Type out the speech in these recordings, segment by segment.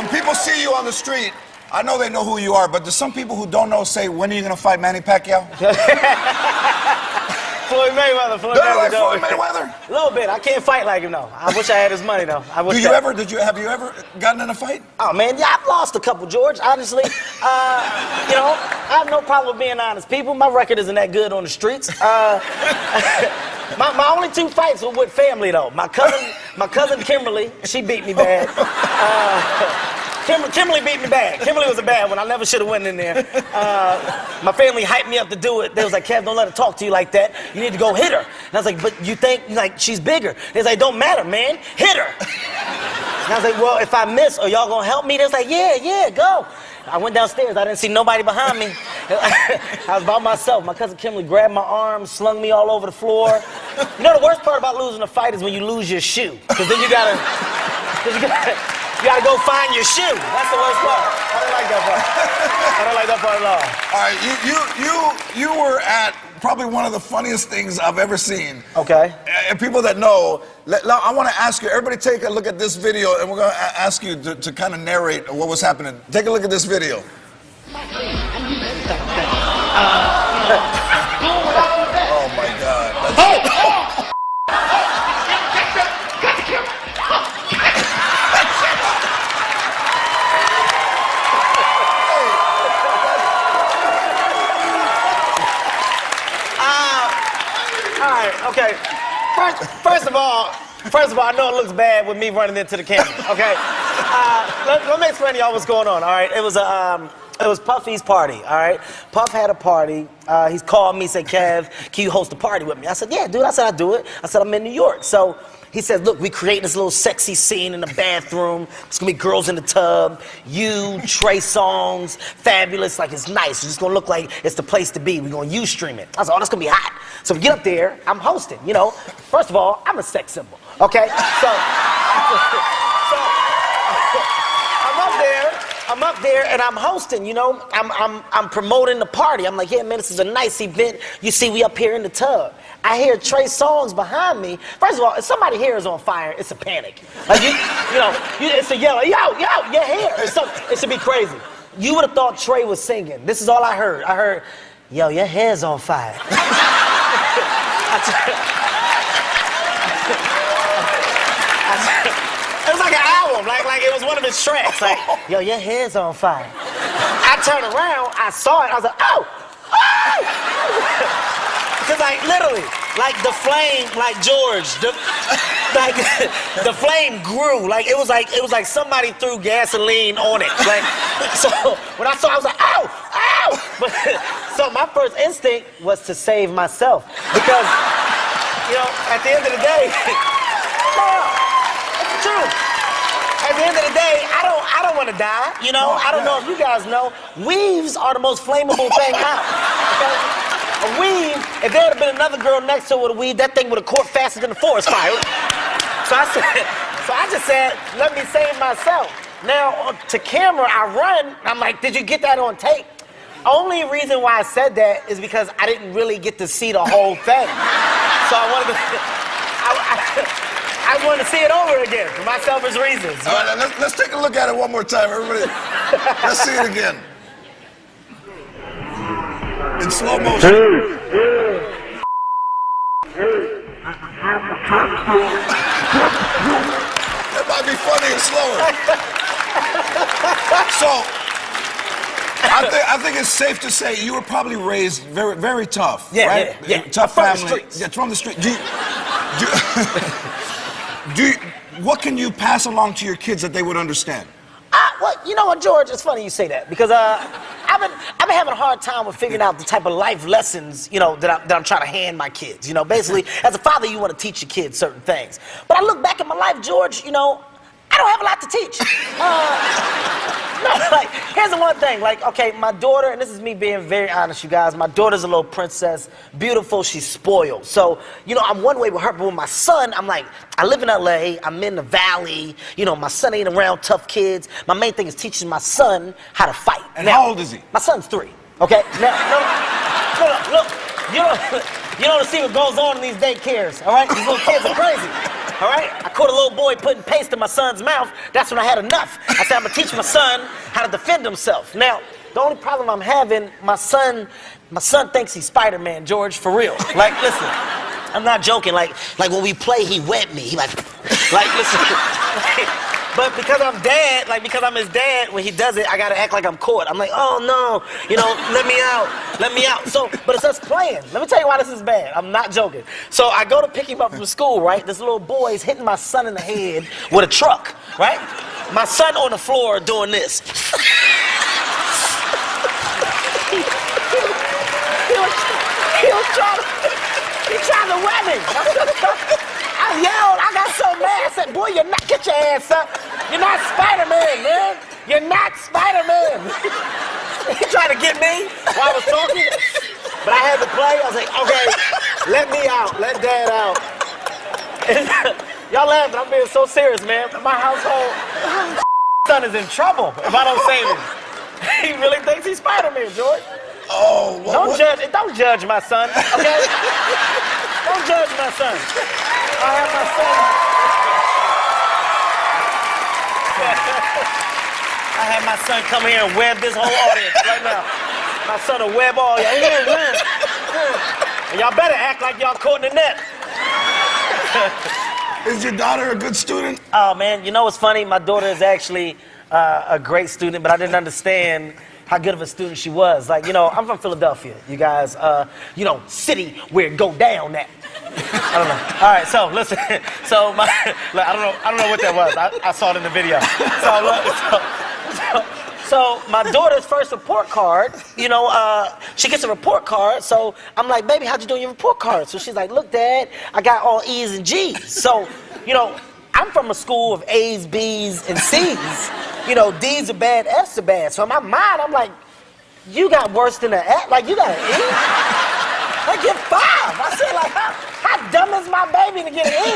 When people see you on the street, I know they know who you are, but there's some people who don't know say, when are you going to fight Manny Pacquiao? Floyd Mayweather. Floyd Mayweather? A little bit. I can't fight like him, though. I wish I had his money, though. Have you ever gotten in a fight? Oh, man, yeah, I've lost a couple, George, honestly. You know, I have no problem with being honest. People, my record isn't that good on the streets. My only 2 fights were with family, though. My cousin Kimberly, she beat me bad. Kimberly beat me bad. Kimberly was a bad one. I never should have went in there. My family hyped me up to do it. They was like, Kev, don't let her talk to you like that. You need to go hit her. And I was like, but you think, like, she's bigger. They was like, don't matter, man. Hit her. And I was like, well, if I miss, are y'all gonna help me? They was like, yeah, go. I went downstairs. I didn't see nobody behind me. I was by myself. My cousin Kimberly grabbed my arm, slung me all over the floor. You know, the worst part about losing a fight is when you lose your shoe. Because then you gotta go find your shoe. That's the worst part. I don't like that part. I don't like that part at all. All right, you were at probably one of the funniest things I've ever seen. Okay. And people that know, I want to ask you, everybody take a look at this video, and we're going to ask you to kind of narrate what was happening. Take a look at this video. Oh, my God. Okay. First of all, I know it looks bad with me running into the camera. Okay. Let me explain to y'all what's going on. All right. It was Puffy's party. All right. Puff had a party. He's called me, said, Kev, can you host a party with me? I said, yeah, dude. I said, I'll do it. I said, I'm in New York. So he said, look, we creating this little sexy scene in the bathroom. It's gonna be girls in the tub. You, Trey Songz, fabulous. Like, it's nice. It's just gonna look like it's the place to be. We're gonna Ustream it. I said, oh, that's gonna be hot. So we get up there. I'm hosting. You know, first of all, I'm a sex symbol. Okay. So I'm up there and I'm hosting, you know, I'm promoting the party. I'm like, yeah, man, this is a nice event. You see, we up here in the tub. I hear Trey Songz behind me. First of all, if somebody hair is on fire, it's a panic. Like, it's a yellow, yo, your hair. It should be crazy. You would have thought Trey was singing. This is all I heard. I heard, yo, your hair's on fire. It was like an album, like it was one of his tracks. Like, yo, your hair's on fire. I turned around, I saw it, I was like, oh! Because, like, literally, like the flame, like George, the flame grew. Like it was like somebody threw gasoline on it. Like, so when I saw it, I was like, ow, ow! But, so my first instinct was to save myself. Because, you know, at the end of the day, true. At the end of the day, I don't want to die. You know, I don't know if you guys know, weaves are the most flammable thing out. Okay? A weave, if there would have been another girl next to her with a weave, that thing would have caught faster than the forest fire. So I just said, let me save myself. Now, to camera, I run. I'm like, did you get that on tape? Only reason why I said that is because I didn't really get to see the whole thing. So I wanted to... I wanted to see it over again for my selfish reasons. All right, let's take a look at it one more time, everybody. Let's see it again. In slow motion. That might be funny and slower. So, I think it's safe to say you were probably raised very, very tough. Yeah, right? yeah. Tough from family. The streets. Yeah, from the street. What can you pass along to your kids that they would understand? Well, you know what, George? It's funny you say that because I've been having a hard time with figuring out the type of life lessons, you know, that I'm trying to hand my kids. You know, basically, as a father, you want to teach your kids certain things. But I look back at my life, George. You know, I don't have a lot to teach. No, like, here's the one thing. Like, okay, my daughter, and this is me being very honest, you guys. My daughter's a little princess, beautiful. She's spoiled. So, you know, I'm one way with her, but with my son, I'm like, I live in LA. I'm in the valley. You know, my son ain't around tough kids. My main thing is teaching my son how to fight. And now, how old is he? My son's 3. Okay. Now, look. You don't see what goes on in these daycares. All right, these little kids are crazy. all right? I caught a little boy putting paste in my son's mouth. That's when I had enough. I said, I'm gonna teach my son how to defend himself. Now, the only problem I'm having, my son thinks he's Spider-Man, George, for real. Like, listen, I'm not joking. Like when we play, he wet me. He like listen. But because I'm his dad, when he does it, I gotta act like I'm caught. I'm like, oh no, let me out. So, but it's us playing. Let me tell you why this is bad. I'm not joking. So I go to pick him up from school, right? This little boy's hitting my son in the head with a truck, right? My son on the floor doing this. He tried to wet me. I yelled. I got so mad. I said, boy, get your ass up. You're not Spider-Man, man. You're not Spider-Man. He tried to get me while I was talking. But I had to play. I was like, okay, let me out. Let Dad out. Y'all laughing. I'm being so serious, man. My household, son is in trouble if I don't save him. He really thinks he's Spider-Man, George. Oh, Don't judge my son, okay? Don't judge my son. I have my son. I have my son come here and web this whole audience right now. My son will web all y'all. And y'all better act like y'all caught in the net. Is your daughter a good student? Oh man, you know what's funny? My daughter is actually a great student, but I didn't understand how good of a student she was. Like, I'm from Philadelphia, you guys. City where it go down at. I don't know. All right, so listen. So I don't know what that was. I saw it in the video. So my daughter's first report card, she gets a report card. So I'm like, baby, how'd you do on your report card? So she's like, look, Dad, I got all E's and G's. So, I'm from a school of A's, B's, and C's. D's are bad, F's are bad. So in my mind, I'm like, you got worse than an F? Like, you got an E? Like, you're 5. I said, like, how dumb is my baby to get an E?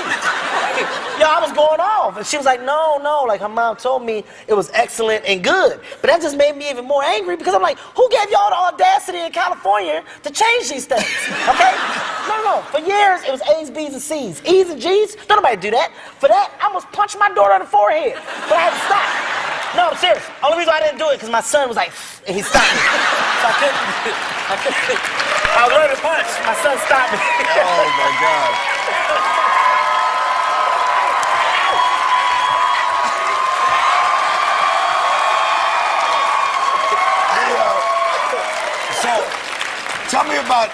I was going off. And she was like, no. Like, her mom told me it was excellent and good. But that just made me even more angry because I'm like, who gave y'all the audacity in California to change these things? Okay? No. For years, it was A's, B's, and C's. E's and G's, don't nobody do that. For that, I almost punched my daughter in the forehead. But I had to stop. No, I'm serious. Only reason I didn't do it because my son was like, and he stopped me. So I couldn't. I was ready to punch. My son stopped me. Oh my God.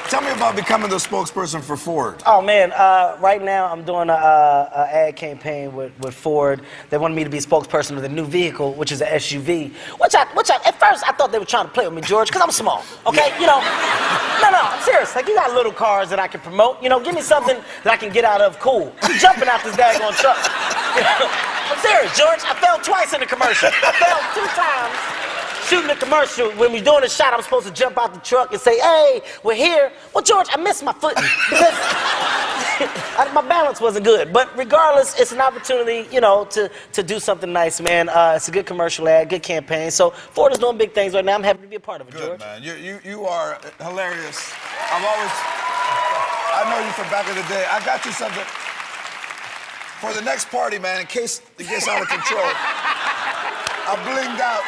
Tell me about becoming the spokesperson for Ford. Oh man, right now I'm doing a ad campaign with Ford. They wanted me to be a spokesperson of the new vehicle, which is an SUV. Which I at first I thought they were trying to play with me, George, because I'm small. Okay, No, I'm serious. Like, you got little cars that I can promote. Give me something that I can get out of cool. I'm jumping out this daggone truck. I'm serious, George. I fell twice in the commercial. I fell 2 times. Shooting the commercial, when we're doing a shot, I'm supposed to jump out the truck and say, hey, we're here. Well, George, I missed my footing because my balance wasn't good. But regardless, it's an opportunity, to do something nice, man. It's a good commercial ad, good campaign. So Ford is doing big things right now. I'm happy to be a part of it, Good, George. Man. You are hilarious. I know you from back in the day. I got you something for the next party, man, in case it gets out of control. I blinged out.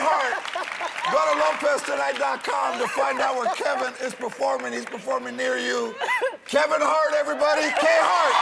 Hart, go to LopezTonight.com to find out where Kevin is performing. He's performing near you. Kevin Hart, everybody. Hart.